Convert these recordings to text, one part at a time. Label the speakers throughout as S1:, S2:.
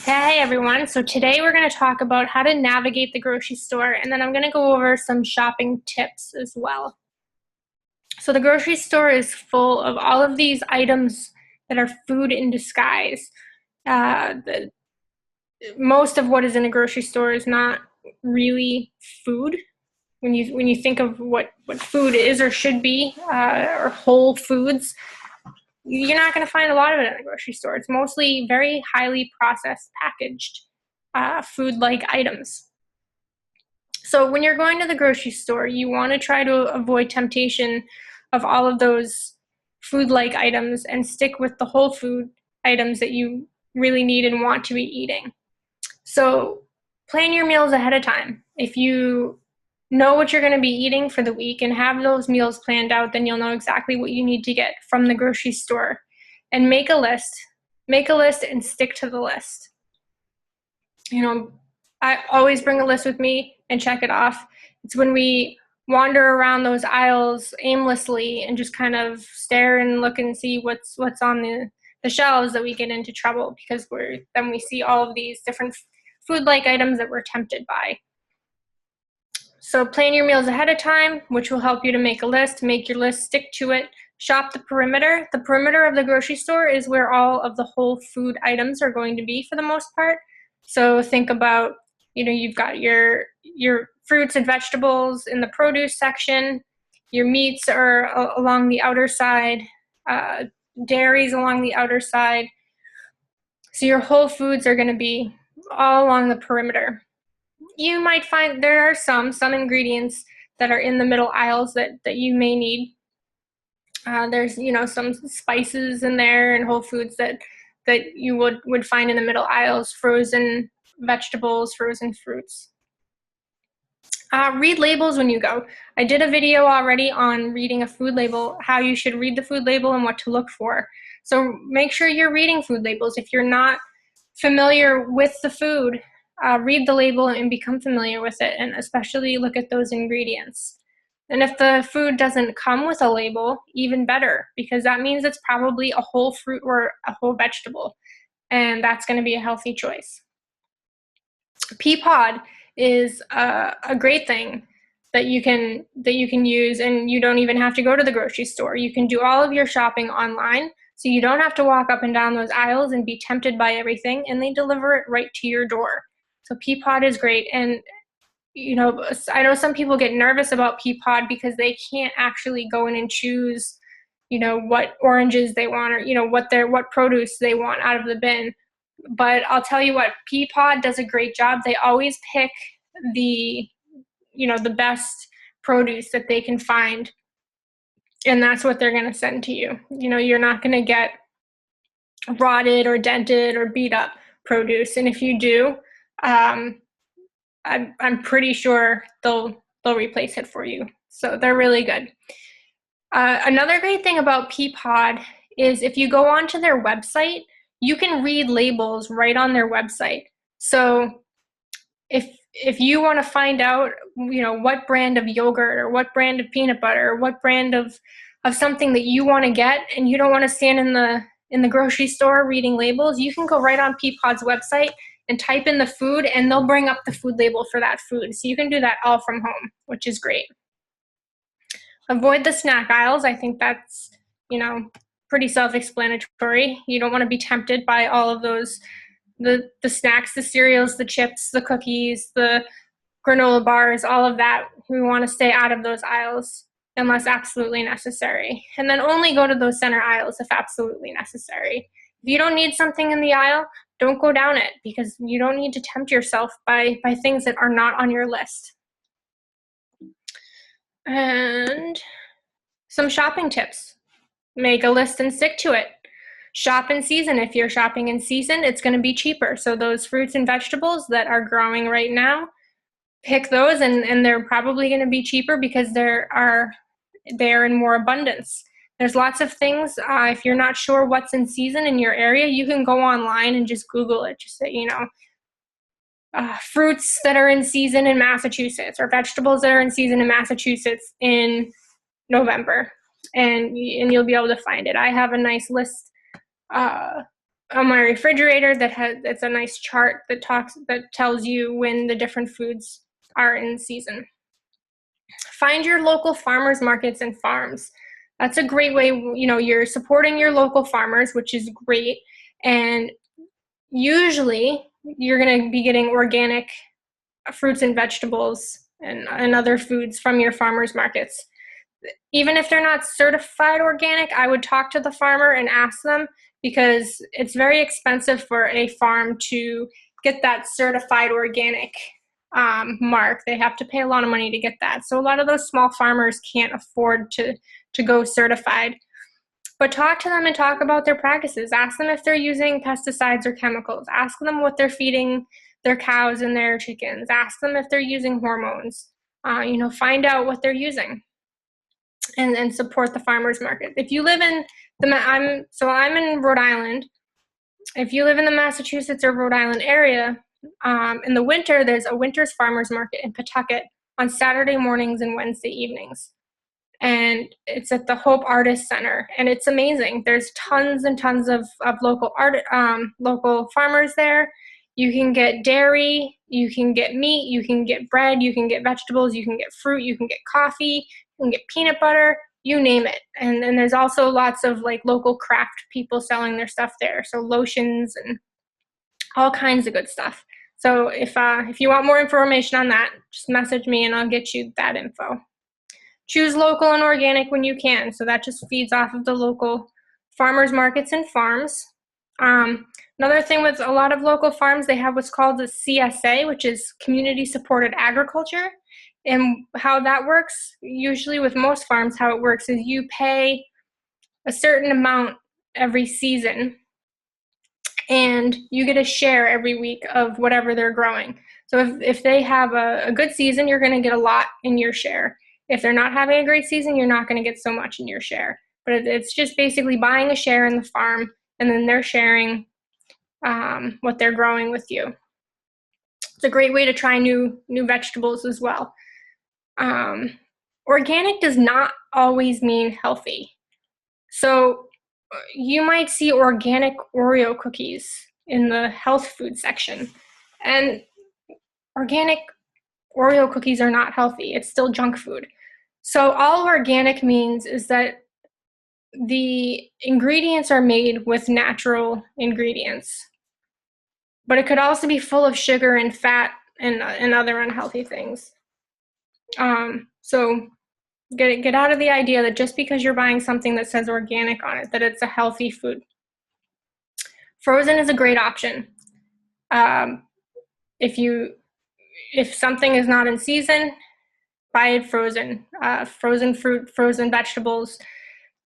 S1: Hey everyone, so today we're going to talk about how to navigate the grocery store, and then I'm going to go over some shopping tips as well. So the grocery store is full of all of these items that are food in disguise. Most of what is in a grocery store is not really food. When you think of what food is or should be, or whole foods, you're not going to find a lot of it in the grocery store. It's mostly very highly processed, packaged food-like items. So when you're going to the grocery store, you want to try to avoid temptation of all of those food-like items and stick with the whole food items that you really need and want to be eating. So plan your meals ahead of time. If you know what you're going to be eating for the week and have those meals planned out, then you'll know exactly what you need to get from the grocery store. And make a list. Make a list and stick to the list. I always bring a list with me and check it off. It's when we wander around those aisles aimlessly and just kind of stare and look and see what's on the shelves that we get into trouble, because then we see all of these different food-like items that we're tempted by. So plan your meals ahead of time, which will help you to make a list. Make your list, stick to it. Shop the perimeter. The perimeter of the grocery store is where all of the whole food items are going to be for the most part. So think about, you've got your fruits and vegetables in the produce section. Your meats are along the outer side. Dairies along the outer side. So your whole foods are going to be all along the perimeter. You might find there are some ingredients that are in the middle aisles that you may need. There's some spices in there and whole foods that you would find in the middle aisles, frozen vegetables, frozen fruits. Read labels when you go. I did a video already on reading a food label, how you should read the food label and what to look for. So make sure you're reading food labels. If you're not familiar with the food, read the label and become familiar with it, and especially look at those ingredients. And if the food doesn't come with a label, even better, because that means it's probably a whole fruit or a whole vegetable, and that's going to be a healthy choice. Peapod is a great thing that you can use, and you don't even have to go to the grocery store. You can do all of your shopping online, so you don't have to walk up and down those aisles and be tempted by everything, and they deliver it right to your door. So Peapod is great. And I know some people get nervous about Peapod because they can't actually go in and choose what oranges they want, or what produce they want out of the bin. But I'll tell you what, Peapod does a great job. They always pick the best produce that they can find, and that's what they're going to send to you. You're not going to get rotted or dented or beat up produce, and if you do, I'm pretty sure they'll replace it for you. So they're really good. Another great thing about Peapod is if you go onto their website, you can read labels right on their website. So if you want to find out, what brand of yogurt or what brand of peanut butter or what brand of something that you want to get, and you don't want to stand in the grocery store reading labels, you can go right on Peapod's website and type in the food, and they'll bring up the food label for that food. So you can do that all from home, which is great. Avoid the snack aisles. I think that's, pretty self-explanatory. You don't want to be tempted by all of those, the snacks, the cereals, the chips, the cookies, the granola bars, all of that. We want to stay out of those aisles unless absolutely necessary. And then only go to those center aisles if absolutely necessary. If you don't need something in the aisle, don't go down it, because you don't need to tempt yourself by things that are not on your list. And some shopping tips. Make a list and stick to it. Shop in season. If you're shopping in season, it's going to be cheaper. So those fruits and vegetables that are growing right now, pick those, and they're probably going to be cheaper because they're in more abundance. There's lots of things. If you're not sure what's in season in your area, you can go online and just Google it. Just say, fruits that are in season in Massachusetts, or vegetables that are in season in Massachusetts in November, and you'll be able to find it. I have a nice list on my refrigerator it's a nice chart that tells you when the different foods are in season. Find your local farmers markets and farms. That's a great way, you're supporting your local farmers, which is great. And usually you're going to be getting organic fruits and vegetables and other foods from your farmers markets. Even if they're not certified organic, I would talk to the farmer and ask them, because it's very expensive for a farm to get that certified organic mark. They have to pay a lot of money to get that. So a lot of those small farmers can't afford to go certified. But talk to them and talk about their practices. Ask them if they're using pesticides or chemicals. Ask them what they're feeding their cows and their chickens. Ask them if they're using hormones. Find out what they're using, and support the farmers market. If you live in I'm in Rhode Island. If you live in the Massachusetts or Rhode Island area, in the winter, there's a winter's farmers market in Pawtucket on Saturday mornings and Wednesday evenings. And it's at the Hope Artist Center, and it's amazing. There's tons and tons of local local farmers there. You can get dairy, you can get meat, you can get bread, you can get vegetables, you can get fruit, you can get coffee, you can get peanut butter, you name it. And then there's also lots of like local craft people selling their stuff there. So lotions and all kinds of good stuff. So if you want more information on that, just message me and I'll get you that info. Choose local and organic when you can. So that just feeds off of the local farmers markets and farms. Another thing with a lot of local farms, they have what's called the CSA, which is Community Supported Agriculture. And how that works, usually with most farms, how it works is you pay a certain amount every season, and you get a share every week of whatever they're growing. So if they have a good season, you're going to get a lot in your share. If they're not having a great season, you're not going to get so much in your share. But it's just basically buying a share in the farm, and then they're sharing what they're growing with you. It's a great way to try new vegetables as well. Organic does not always mean healthy. So you might see organic Oreo cookies in the health food section, and organic Oreo cookies are not healthy. It's still junk food. So all organic means is that the ingredients are made with natural ingredients, but it could also be full of sugar and fat and other unhealthy things. So get out of the idea that just because you're buying something that says organic on it, that it's a healthy food. Frozen is a great option. If something is not in season, buy it frozen. Frozen fruit, frozen vegetables,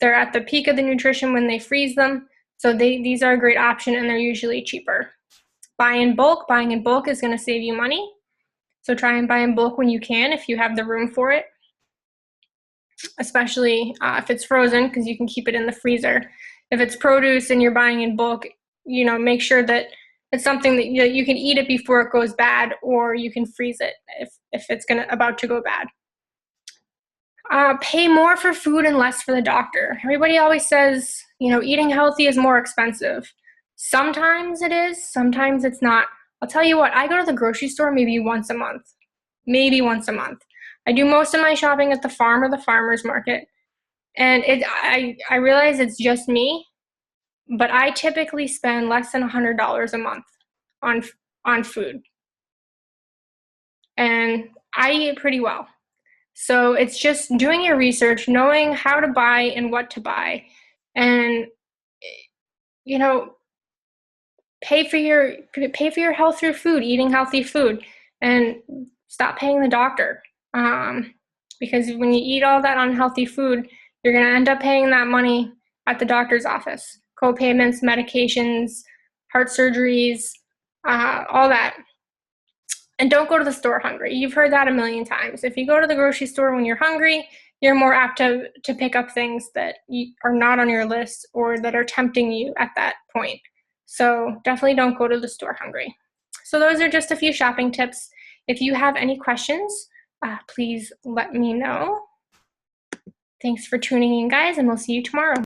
S1: they're at the peak of the nutrition when they freeze them. So these are a great option, and they're usually cheaper. Buying in bulk is going to save you money. So try and buy in bulk when you can, if you have the room for it, especially if it's frozen, because you can keep it in the freezer. If it's produce and you're buying in bulk, make sure that it's something that you can eat it before it goes bad, or you can freeze it if it's about to go bad. Pay more for food and less for the doctor. Everybody always says, eating healthy is more expensive. Sometimes it is, sometimes it's not. I'll tell you what, I go to the grocery store maybe once a month. I do most of my shopping at the farm or the farmer's market. And I realize it's just me, but I typically spend less than $100 a month on food. And I eat pretty well. So it's just doing your research, knowing how to buy and what to buy, and pay for your health through food, eating healthy food, and stop paying the doctor. Because when you eat all that unhealthy food, you're going to end up paying that money at the doctor's office. Co-payments, medications, heart surgeries, all that. And don't go to the store hungry. You've heard that a million times. If you go to the grocery store when you're hungry, you're more apt to pick up things that are not on your list or that are tempting you at that point. So definitely don't go to the store hungry. So those are just a few shopping tips. If you have any questions, please let me know. Thanks for tuning in, guys, and we'll see you tomorrow.